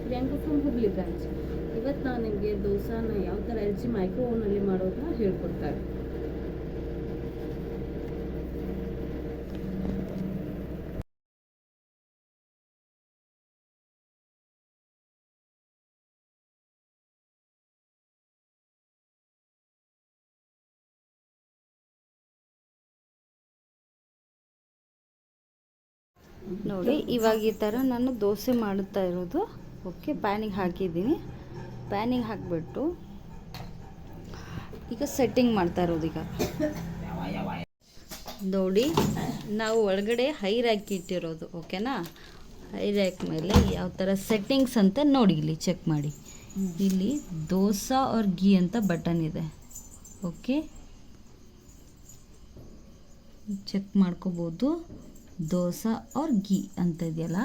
Priyanka from Hubli branch. ಇವತ್ತು ನಾನು ನಿಮಗೆ ದೋಸಾನ ಯಾವ ಥರ ಎಲ್ಚಿ ಮೈಕ್ರೋ ಓವನಲ್ಲಿ ಮಾಡೋದನ್ನ ಹೇಳ್ಕೊಡ್ತಾರೆ. ನೋಡಿ ಇವಾಗ ಈ ಥರ ನಾನು ದೋಸೆ ಮಾಡುತ್ತಾ ಇರೋದು. ಓಕೆ, ಪ್ಯಾನಿಗೆ ಹಾಕಿದ್ದೀನಿ. ಪ್ಯಾನಿಗೆ ಹಾಕಿಬಿಟ್ಟು ಈಗ ಸೆಟ್ಟಿಂಗ್ ಮಾಡ್ತಾ ಇರೋದು. ಈಗ ನೋಡಿ ನಾವು ಒಳಗಡೆ ಹೈ ರ್ಯಾಕ್ ಇಟ್ಟಿರೋದು. ಓಕೆನಾ, ಹೈ ರ್ಯಾಕ್ ಮೇಲೆ ಯಾವ ಥರ ಸೆಟ್ಟಿಂಗ್ಸ್ ಅಂತ ನೋಡಿ, ಇಲ್ಲಿ ಚೆಕ್ ಮಾಡಿ. ಇಲ್ಲಿ ದೋಸಾ और ಗೀ ಅಂತ ಬಟನ್ ಇದೆ. ಓಕೆ, ಚೆಕ್ ಮಾಡ್ಕೋಬೋದು. ದೋಸಾ और ಗೀ ಅಂತ ಇದೆಯಲ್ಲ,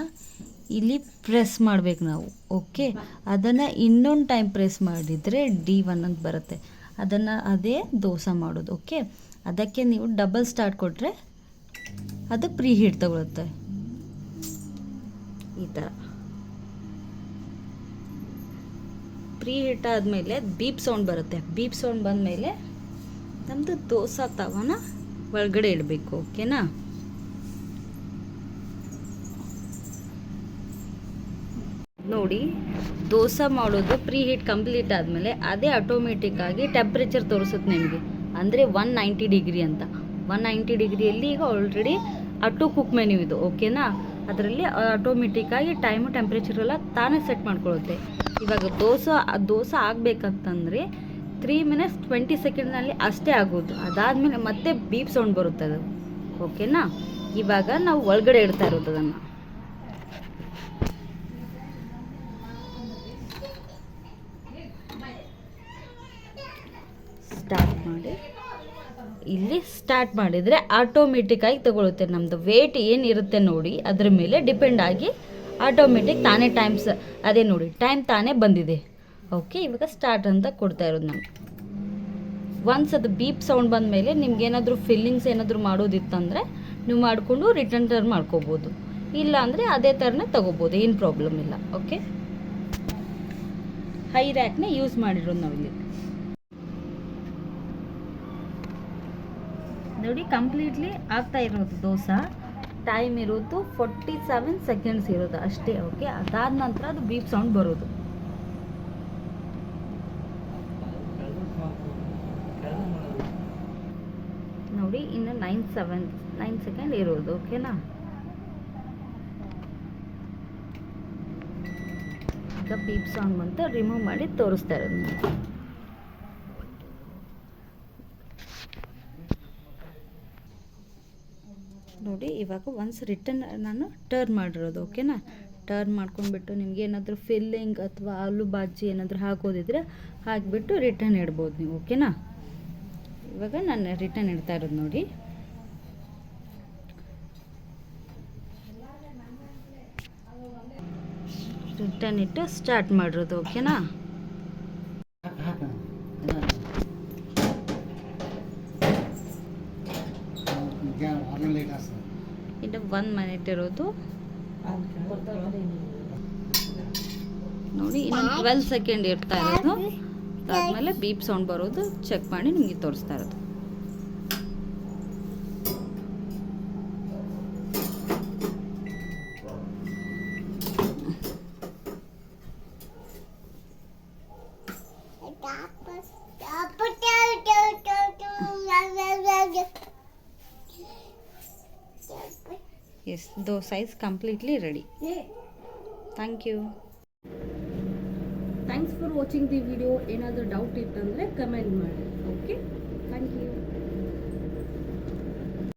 ಇಲ್ಲಿ ಪ್ರೆಸ್ ಮಾಡಬೇಕು ನಾವು. ಓಕೆ, ಅದನ್ನು ಇನ್ನೊಂದು ಟೈಮ್ ಪ್ರೆಸ್ ಮಾಡಿದರೆ D1 ಅಂತ ಬರುತ್ತೆ. ಅದೇ ದೋಸೆ ಮಾಡೋದು. ಓಕೆ, ಅದಕ್ಕೆ ನೀವು ಡಬಲ್ ಸ್ಟಾರ್ಟ್ ಕೊಟ್ಟರೆ ಅದು ಪ್ರೀ ಹೀಟ್ ತಗೊಳುತ್ತೆ. ಈ ಥರ ಪ್ರೀ ಹೀಟ್ ಆದಮೇಲೆ ಬೀಪ್ ಸೌಂಡ್ ಬರುತ್ತೆ. ಬೀಪ್ ಸೌಂಡ್ ಬಂದಮೇಲೆ ನಮ್ಮದು ದೋಸೆ ತವನ ಒಳಗಡೆ ಇಡಬೇಕು. ಓಕೆನಾ, ನೋಡಿ ದೋಸೆ ಮಾಡೋದು ಪ್ರೀ ಹೀಟ್ ಕಂಪ್ಲೀಟ್ ಆದಮೇಲೆ ಅದೇ ಆಟೋಮೆಟಿಕ್ಕಾಗಿ ಟೆಂಪ್ರೇಚರ್ ತೋರಿಸುತ್ತೆ ನಿಮಗೆ. ಅಂದರೆ 190 ಡಿಗ್ರಿ ಅಂತ. 190 ಡಿಗ್ರಿಯಲ್ಲಿ ಈಗ ಆಲ್ರೆಡಿ ಆಟೋ ಕುಕ್ ಮೆನ್ಯೂ ಇದು. ಓಕೆನಾ, ಅದರಲ್ಲಿ ಆಟೋಮೆಟಿಕ್ಕಾಗಿ ಟೈಮು ಟೆಂಪ್ರೇಚರ್ ಎಲ್ಲ ತಾನೇ ಸೆಟ್ ಮಾಡ್ಕೊಳ್ಳುತ್ತೆ. ಇವಾಗ ದೋಸೆ ಆಗಬೇಕಂತಂದರೆ 3 ಮಿನಿಟ್ಸ್ 20 ಸೆಕೆಂಡ್ನಲ್ಲಿ ಅಷ್ಟೇ ಆಗೋದು. ಅದಾದಮೇಲೆ ಮತ್ತೆ ಬೀಪ್ ಸೌಂಡ್ ಬರುತ್ತೆ ಅದು. ಓಕೆನಾ, ಇವಾಗ ನಾವು ಒಳಗಡೆ ಇಡ್ತಾ ಇರೋದು. ಅದನ್ನು ಸ್ಟಾರ್ಟ್ ಮಾಡಿ, ಇಲ್ಲಿ ಸ್ಟಾರ್ಟ್ ಮಾಡಿದರೆ ಆಟೋಮೆಟಿಕ್ಕಾಗಿ ತಗೊಳುತ್ತೆ. ನಮ್ಮದು ವೇಟ್ ಏನಿರುತ್ತೆ ನೋಡಿ, ಅದ್ರ ಮೇಲೆ ಡಿಪೆಂಡ್ ಆಗಿ ಆಟೋಮೆಟಿಕ್ ತಾನೇ ಅದೇ ನೋಡಿ ಟೈಮ್ ತಾನೇ ಬಂದಿದೆ. ಓಕೆ, ಇವಾಗ ಸ್ಟಾರ್ಟ್ ಅಂತ ಕೊಡ್ತಾ ಇರೋದು ನಾನು. ಒನ್ಸ್ ಅದು ಬೀಪ್ ಸೌಂಡ್ ಬಂದ ಮೇಲೆ ನಿಮ್ಗೆ ಏನಾದರೂ ಫಿಲ್ಲಿಂಗ್ಸ್ ಏನಾದರೂ ಮಾಡೋದಿತ್ತಂದರೆ ನೀವು ಮಾಡಿಕೊಂಡು ರಿಟರ್ನ್ ಟರ್ನ್ ಮಾಡ್ಕೋಬೋದು. ಇಲ್ಲ ಅಂದರೆ ಅದೇ ಥರನೇ ತೊಗೋಬೋದು, ಏನು ಪ್ರಾಬ್ಲಮ್ ಇಲ್ಲ. ಓಕೆ, ಹೈ ರ್ಯಾಕ್ನೇ ಯೂಸ್ ಮಾಡಿರೋದು ನಾವಿಲ್ಲಿ. ನೋಡಿ ಕಂಪ್ಲೀಟ್ಲಿ ಆಗ್ತಾ ಇರೋದು ದೋಸೆ. ಟೈಮ್ ಇರೋದು 47 ಸೆಕೆಂಡ್ಸ್ ಇರೋದು ಅಷ್ಟೇ. ಓಕೆ, ಅದಾದ ನಂತರ ಅದು ಬೀಪ್ ಸೌಂಡ್ ಬರೋದು. ನೋಡಿ ಇನ್ನು 9 ಸೆಕೆಂಡ್ ಇರೋದು. ಓಕೆನಾ, ಈಗ ಬೀಪ್ ಸೌಂಡ್ ಬಂತು, ರಿಮೂವ್ ಮಾಡಿ ತೋರಿಸ್ತಾ ಇರೋದು. ನೋಡಿ ಇವಾಗ ಒನ್ಸ್ ರಿಟರ್ನ್ ನಾನು ಟರ್ನ್ ಮಾಡಿರೋದು. ಓಕೆನಾ, ಟರ್ನ್ ಮಾಡ್ಕೊಂಡ್ಬಿಟ್ಟು ನಿಮ್ಗೆ ಏನಾದರೂ ಫಿಲ್ಲಿಂಗ್ ಅಥವಾ ಆಲೂ ಬಾಜಿ ಏನಾದರೂ ಹಾಕೋದಿದ್ರೆ ಹಾಕಿಬಿಟ್ಟು ರಿಟರ್ನ್ ಇಡ್ಬೋದು ನೀವು. ಓಕೆನಾ, ಇವಾಗ ನಾನು ರಿಟರ್ನ್ ಇಡ್ತಾ ಇರೋದು ನೋಡಿ. ರಿಟರ್ನ್ ಇಟ್ಟು ಸ್ಟಾರ್ಟ್ ಮಾಡಿರೋದು. ಓಕೆನಾ, ಇನ್ನು 1 ಮಿನಿಟ್ ಇರೋದು ನೋಡಿ. ಇನ್ನು 12 ಸೆಕೆಂಡ್ ಇರ್ತಾ ಇರೋದು. ಅದಾದಮೇಲೆ ಬೀಪ್ ಸೌಂಡ್ ಬರೋದು ಚೆಕ್ ಮಾಡಿ ನಿಮಗೆ ತೋರಿಸ್ತಾ ಇರೋದು. Yes, dosa is completely ready. Thank you. Thanks for watching the video. ಏನಾದರೂ ಡೌಟ್ ಇತ್ತಂದರೆ ಕಮೆಂಟ್ ಮಾಡಿ. Okay, thank you.